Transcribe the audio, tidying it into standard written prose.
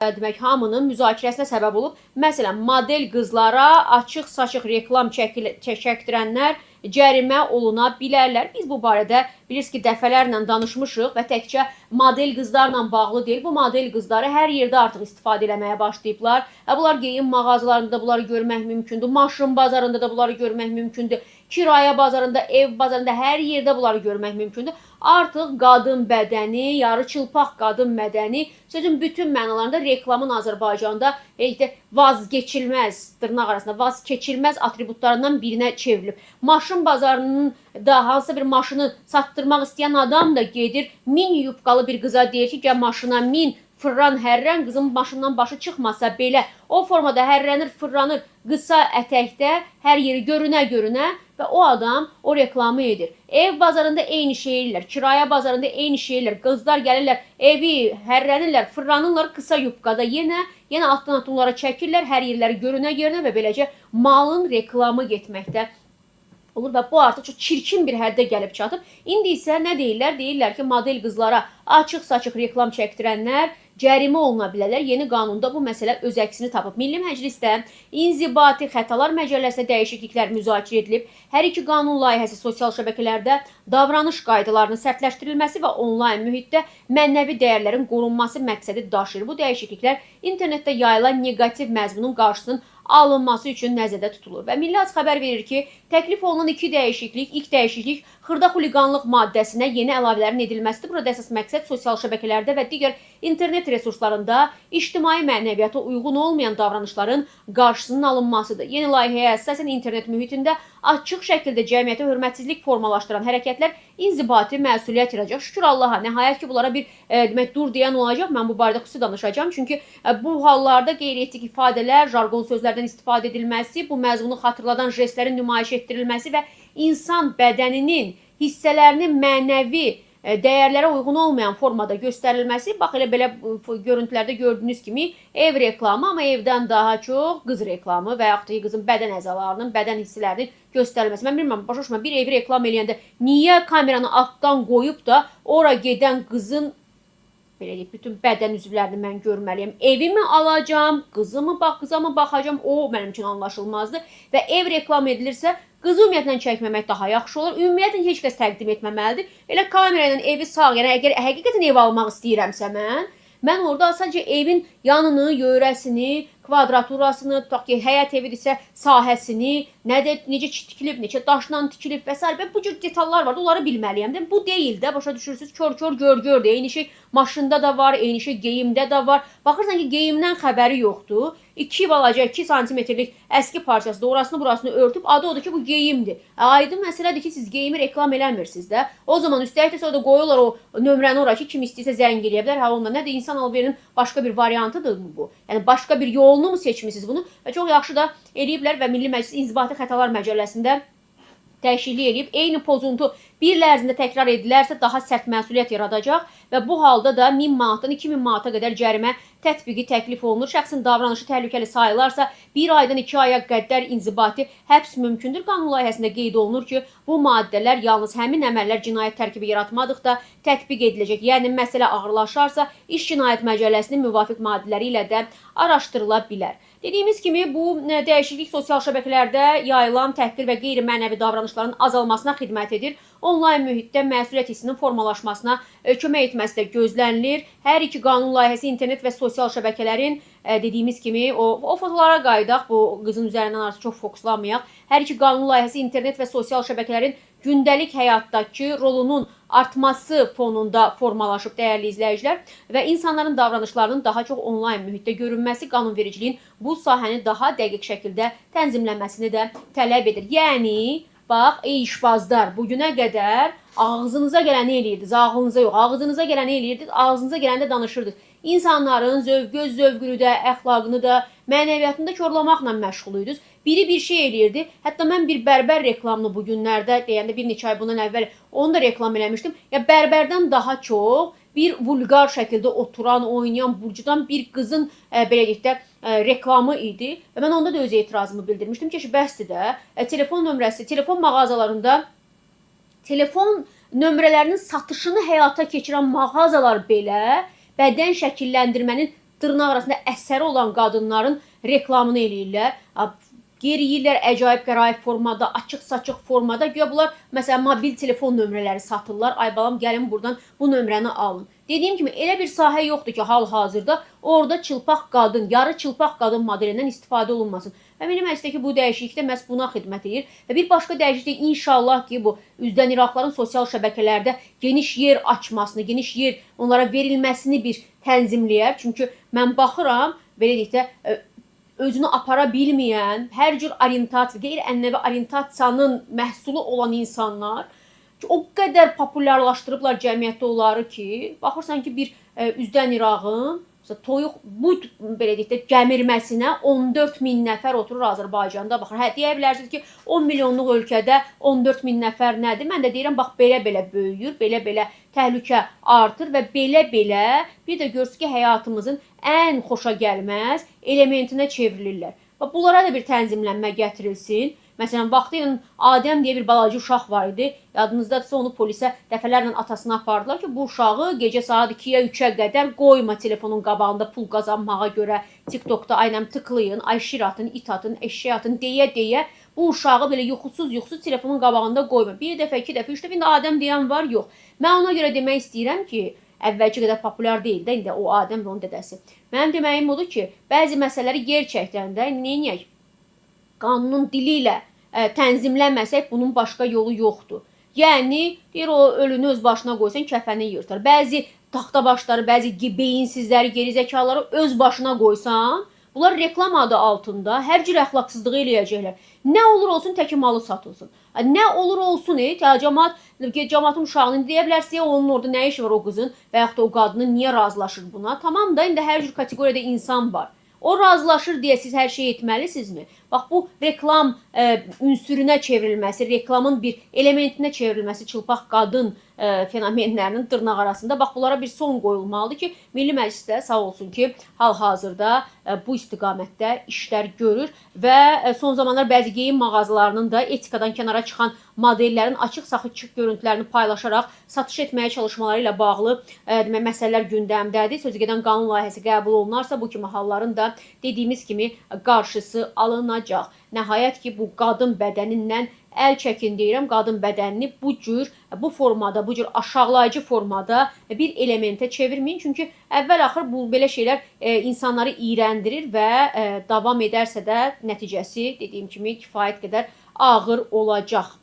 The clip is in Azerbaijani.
demək, hamının müzakirəsinə səbəb olub. Məsələn, model qızlara açıq-saçıq reklam çəkdirənlər cərimə oluna bilərlər. Biz bu barədə bilirsiniz ki, dəfələrlə danışmışıq və təkcə model qızlarla bağlı deyil. Bu model qızları hər yerdə artıq istifadə eləməyə başlayıblar. Bunlar geyim mağazalarında bunları görmək mümkündür. Maşın bazarında da bunları görmək mümkündür. Kirayə bazarında, ev bazarında hər yerdə bunları görmək mümkündür. Artıq qadın bədəni, yarı çılpaq qadın bədəni sözün bütün mənalarında reklamın Azərbaycanda vazgeçilməz, dırnaq arasında vazgeçilməz atributlarından birinə çevrilib. Maşın bazarının da hansısa bir maşını satdırmaq istəyən adam da gedir, min yubqalı bir qıza deyir ki, gəl maşına min fırran, hərrən, qızın başından başı çıxmasa belə o formada hərrənir, fırranır, qısa ətəkdə hər yeri görünə-görünə və o adam o reklamı edir. Ev bazarında eyni şey edirlər, kirayə bazarında eyni şey edirlər. Qızlar gəlirlər, evi hərrənirlər, fırranırlar qısa yubqada, yenə altdan onlara çəkirlər, hər yerləri görünə-görünə və beləcə malın reklamı getməkdə olur və bu artıq çox çirkin bir həddə gəlib çatıb. İndi isə nə deyirlər? Deyirlər ki, model qızlara açıq-saçıq reklam çəkdirənlər cərimə oluna bilərlər. Yeni qanunda bu məsələ öz əksini tapıb. Milli Məclisdə İnzibati Xətalar Məcəlləsində dəyişikliklər müzakirə edilib. Hər iki qanun layihəsi sosial şəbəkələrdə davranış qaydalarının sərtləşdirilməsi və onlayn mühitdə mənəvi dəyərlərin qorunması məqsədi daşıyır. Bu dəyişikliklər internetdə yayılan neqativ məzmunun qarşısının alınması üçün nəzərdə tutulur. Və Milli Az xəbər verir ki, təklif olunan ilk dəyişiklik xırda xuliqanlıq maddəsinə yeni əlavələrin edilməsidir. Burada əsas məqsəd sosial şəbəkələrdə və digər internet resurslarında ictimai mənəviyyata uyğun olmayan davranışların qarşısının alınmasıdır. Yeni layihəyə əsasən internet mühitində açıq şəkildə cəmiyyətə hörmətsizlik formalaşdıran hərəkətlər inzibati məsuliyyət irəcək. Şükür Allaha, nəhayət ki, bunlara bir dur deyən olacaq. Mən bu barədə xüsusi danışacağım. Çünki bu hallarda qeyri-etik ifadələr, jargon sözlərdən istifadə edilməsi, bu məzmunu xatırladan jestlərin nümayiş etdirilməsi və insan bədəninin hissələrinin mənəvi dəyərlərə uyğun olmayan formada göstərilməsi, bax elə belə görüntülərdə gördüyünüz kimi ev reklamı, amma evdən daha çox qız reklamı və yaxud da qızın bədən əzalarının, bədən hissələrinin göstərilməsi. Mən bilmirəm, başa düşmürəm, bir evi reklam eləyəndə niyə kameranı altdan qoyub da ora gedən qızın belə deyib, bütün bədən üzvlərini mən görməliyəm. Evimi alacağım, qıza mı baxacağım, o mənim üçün anlaşılmazdır. Və ev reklam edilirsə, qızı ümumiyyətlə çəkməmək daha yaxşı olur. Ümumiyyətlə heç kəs təqdim etməməlidir. Elə kamera ilə evi sağ, yəni əgər həqiqətən ev almaq istəyirəmsə mən orada sadəcə evin yanını, yörəsini, kvadraturasını, tutaq ki, həyət evidirsə sahəsini, necə tikilib, neçə daşla tikilib və s. Bu cür detallar var, onları bilməliyəm. Bu deyil də, başa düşürsünüz, kör-kör, gör-gör də. Eyni şey maşında da var, eyni şey geyimdə də var. Baxırsan ki, geyimdən xəbəri yoxdur. 2 balaca, 2 santimetrlik əski parçası da orasını burasını örtüb, adı odur ki, bu geyimdir. Aydın məsələdir ki, siz geyimi reklam eləmirsiniz də. O zaman üstəlik də sonra da qoyurlar o nömrəni ora ki, kim istəyirsə zəng eləyə bilər. Onunla nədir? İnsan alverinin başqa bir variantıdır bu. Yəni, başqa bir yolunu mu seçmişsiniz bunu? Və çox yaxşı da eləyiblər və Milli Məclis İnzibati Xətalar Məcəlləsində dəyişiklik eləyib. Eyni pozuntu bir il ərzində təkrar edilərsə daha sərt məsuliyyət yaradacaq və bu halda da 1000 manatdan 2000 manata qədər cərimə tətbiqi təklif olunur. Şəxsin davranışı təhlükəli sayılarsa 1 aydan 2 aya qədər inzibati həbs mümkündür. Qanun layihəsində qeyd olunur ki, bu maddələr yalnız həmin əməllər cinayət tərkibi yaratmadıqda tətbiq ediləcək. Yəni, məsələ ağırlaşarsa, İş Cinayət Məcəlləsinin müvafiq maddələri ilə də araşdırıla bilər. Dediyimiz kimi, bu dəyişiklik sosial şəbəkələrdə yayılan təhqir və qeyri-mənəvi davranışların azalmasına xidmət edir. Onlayn mühitdə məsuliyyət hissinin formalaşmasına kömək etməsi də gözlənilir. Hər iki qanun layihəsi internet və sosial şəbəkələrin dediyimiz kimi, o fotolara qayıdaq, bu qızın üzərindən artıq çox fokuslanmayaq. Hər iki qanun layihəsi internet və sosial şəbəkələrin gündəlik həyatdakı rolunun artması fonunda formalaşıb, dəyərli izləyicilər, və insanların davranışlarının daha çox onlayn mühitdə görünməsi qanunvericiliyin bu sahəni daha dəqiq şəkildə tənzimlənməsini də tələb edir. Yəni, bax, ey işbazlar, bugünə qədər ağzınıza gələni eləyirdiniz, ağlınıza yox, ağzınıza gələni eləyirdiniz, ağzınıza gələndə danışırdınız. İnsanların göz zövqünü də, əxlaqını da, mənəviyyatını da korlamaqla məşğul idiniz. Biri bir şey eləyirdi. Hətta mən bir bərbər reklamını bu günlərdə, deyəndə bir neçə ay bundan əvvəl onu da reklam eləmişdim. Ya bərbərdən daha çox bir vulqar şəkildə oturan, oynayan, burcudan bir qızın belə deyək də reklamı idi. Və mən onda da öz etirazımı bildirmişdim ki, bəsdir də, telefon nömrəsi, telefon mağazalarında telefon nömrələrinin satışını həyata keçirən mağazalar belə bədən şəkilləndirmənin dırnaq arasında əsəri olan qadınların reklamını eləyirlər. Geriyirlər əcaib qəraib formada, açıq-saçıq formada. Güya bunlar məsələn mobil telefon nömrələri satırlar. Ay balam, gəlin buradan bu nömrəni alın. Dediyim kimi elə bir sahə yoxdur ki, hal-hazırda orada çılpaq qadın, yarı çılpaq qadın modelindən istifadə olunmasın. Və mənim məclisdəki bu dəyişiklik də məhz buna xidmət edir. Və bir başqa dəyişiklik inşallah ki, bu üzdən iraqların sosial şəbəkələrdə geniş yer açmasını, geniş yer onlara verilməsini bir tənzimləyər. Çünki mən baxıram, belə deyək də, özünü apara bilməyən, hər cür orientasiya, qeyri-ənənəvi orientasiyanın məhsulu olan insanlar o qədər populyarlaşdırıblar cəmiyyətdə onları ki, baxırsan ki, bir üzdən irağın toyuq bud belə deyək də gəmirməsinə 14.000 nəfər oturur Azərbaycanda baxır. Hə, deyə bilərsiniz ki, 10 milyonluq ölkədə 14.000 nəfər nədir? Mən də deyirəm, bax belə-belə böyüyür, belə-belə təhlükə artır və belə-belə bir də görsün ki, həyatımızın ən xoşa gəlməz elementinə çevrilirlər. Və bunlara da bir tənzimlənmə gətirilsin. Məsələn, vaxtıyla Adəm deyə bir balaca uşaq var idi. Yadınızdadırsa onu polisə dəfələrlə atasına apardılar ki, bu uşağı gecə saat 2-yə 3-ə qədər qoyma telefonun qabağında pul qazanmağa görə TikTokda aynən tıklayın, ay şir atın, it atın, eşşək atın deyə bu uşağı belə yuxusuz telefonun qabağında qoyma. Bir dəfə, iki dəfə, üç dəfə, indi Adəm deyən var, yox. Mən ona görə demək istəyirəm ki, əvvəlki qədər populyar deyil də, indi o Adəm və onun dədəsi. Mənim deməyim odur ki, bəzi məsələləri gerçəkdən də neyniyək? Qanunun dili ilə tənzimlənməsək bunun başqa yolu yoxdur. Yəni, deyir o ölünü öz başına qoysan kəfəni yırtar. Bəzi taxtabaşları, bəzi beyinsizləri, gerizəkaları öz başına qoysan, bunlar reklam adı altında hər cür əxlaqsızlığı eləyəcəklər. Nə olur olsun təki malı satılsın. Nə olur olsun, cəmaatın uşağını deyə bilərsiniz, onun orada nə işi var o qızın və yaxud da o qadının niyə razılaşır buna? Tamam da, indi hər cür kateqoriyada insan var. O razılaşır deyə siz hər şey etməlisinizmi? Bax, bu reklam ünsürünə çevrilməsi, reklamın bir elementinə çevrilməsi çılpaq qadın fenomenlərinin dırnaq arasında, bax, bunlara bir son qoyulmalıdır ki, Milli Məclisdə sağ olsun ki, hal-hazırda bu istiqamətdə işlər görür və son zamanlar bəzi geyim mağazalarının da etikadan kənara çıxan modellərin açıq-saçıq görüntülərini paylaşaraq satış etməyə çalışmaları ilə bağlı məsələlər gündəmdədir. Sözügedən qanun layihəsi qəbul olunarsa, bu kimi halların da dediyimiz kimi qarşısı alınacaq. Nəhayət ki, bu qadın bədənindən əl çəkin deyirəm, qadın bədənini bu formada, bu cür aşağılayıcı formada bir elementə çevirməyin. Çünki əvvəl-axır bu belə şeylər insanları iyrəndirir və davam edərsə də nəticəsi, dediyim kimi, kifayət qədər ağır olacaq.